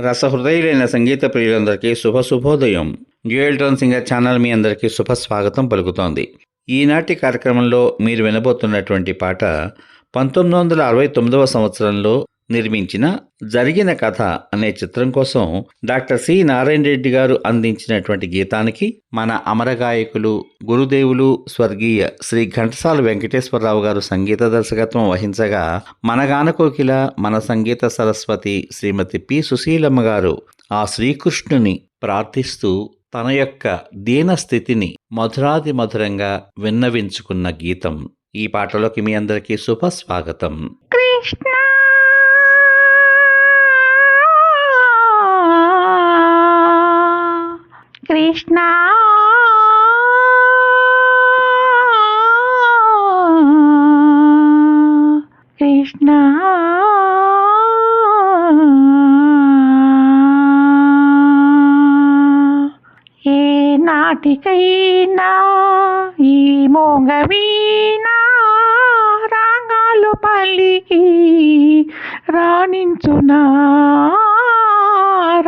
రసహృదయులైన సంగీత ప్రియులందరికీ శుభోదయం. Dual tone singer channel మీ అందరికీ స్వాగతం పలుకుతోంది. ఈనాటి కార్యక్రమంలో మీరు వినబోతున్నటువంటి పాట 1969వ సంవత్సరంలో నిర్మించిన జరిగిన కథ అనే చిత్రం కోసం డాక్టర్ సి నారాయణ రెడ్డి గారు అందించినటువంటి గీతానికి మన అమరగాయకులు గురుదేవులు స్వర్గీయ శ్రీ ఘంటసాల వెంకటేశ్వరరావు గారు సంగీత దర్శకత్వం వహించగా, మన గానకోకిల మన సంగీత సరస్వతి శ్రీమతి పి సుశీలమ్మ గారు ఆ శ్రీకృష్ణుని ప్రార్థిస్తూ తన యొక్క దీన స్థితిని మధురాది మధురంగా విన్నవించుకున్న గీతం. ఈ పాటలోకి మీ అందరికీ స్వాగతం. కృష్ణ కృష్ణ కృష్ణ ఏ నాటికైనా ఈ మోగవీనా రాగాలు పలికి రాణించునా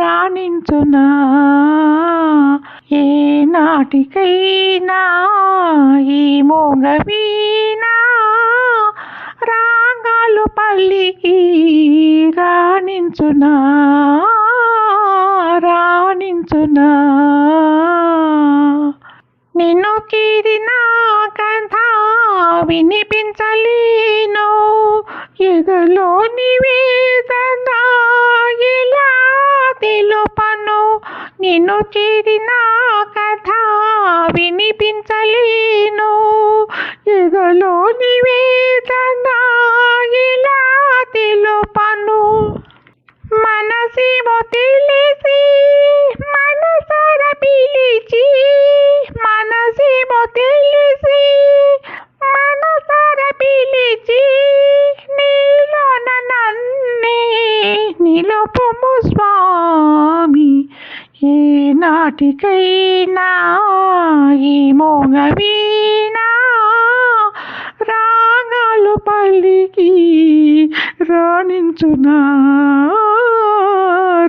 రాణించునా, ఏ నాటికైనా ఈ మోగవీనా రాగాలు పలికి రాణించునా రాణించునా, నిన్ను కీరిన కథ వినిపించలేను, ఎదలో నివేదన ఎలా తెలుపను, నిన్ను చేరిన కథ వినిపించలేను, ఎదలో నివేదన ఎలా తెలుపను, మనసేమో తెలిసి మనసార పిలిచి, మనసేమో తెలిసి మనసార పిలిచి నీలోన నన్నే నిలుపుము స్వామి, ఏ నాటికైనా ఈ మోగవీనా రాగాలు పలికి రాణించునా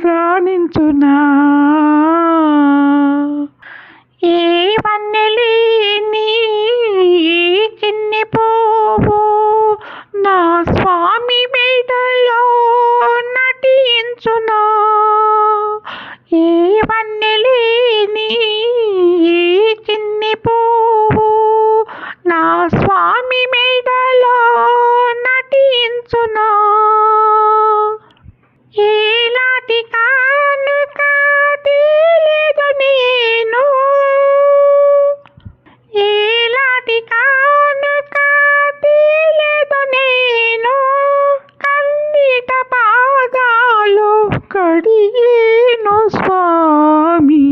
రాణించునా, ఏ వన్నెలేని చిన్ని పువ్వు నా స్వామి మెడలో నటించునా, ఏ వన్నెలేని చిన్ని పువ్వు నా స్వామి మెడలో నటించునా, ఏలాంటి కానుక తెలియదు నేను, ఏలాంటి కానుక తెలియదు నేను, కన్నీట పాదాలు కడిగేను స్వామి,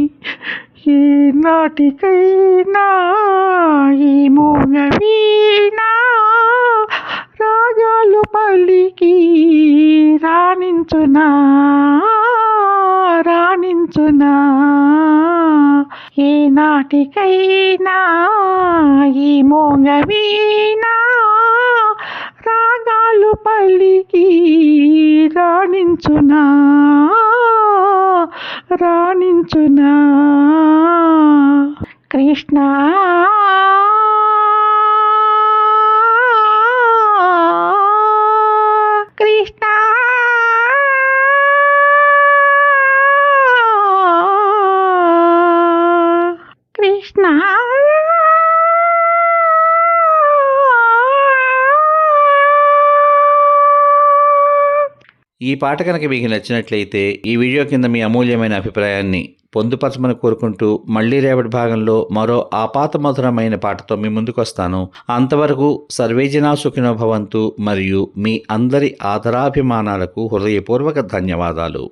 ఏ నాటికైనా ఈ మోగవీనా రాగాలు పలికి రాణించునా రాణించునా, ఏ నాటికైనా ఈ మోగవీనా రాగాలు పలికి రాణించునా రాణించునా. కృష్ణ కృష్ణ కృష్ణ ఈ పాట కనుక మీకు నచ్చినట్లయితే ఈ వీడియో కింద మీ అమూల్యమైన అభిప్రాయాన్ని పొందుపరచమని కోరుకుంటూ మళ్ళీ రేపటి భాగంలో మరో ఆపాతమధురమైన పాటతో మీ ముందుకు వస్తాను. అంతవరకు సర్వేజనా సుఖినో భవంతు. మరియు మీ అందరి ఆదరాభిమానాలకు హృదయపూర్వక ధన్యవాదాలు.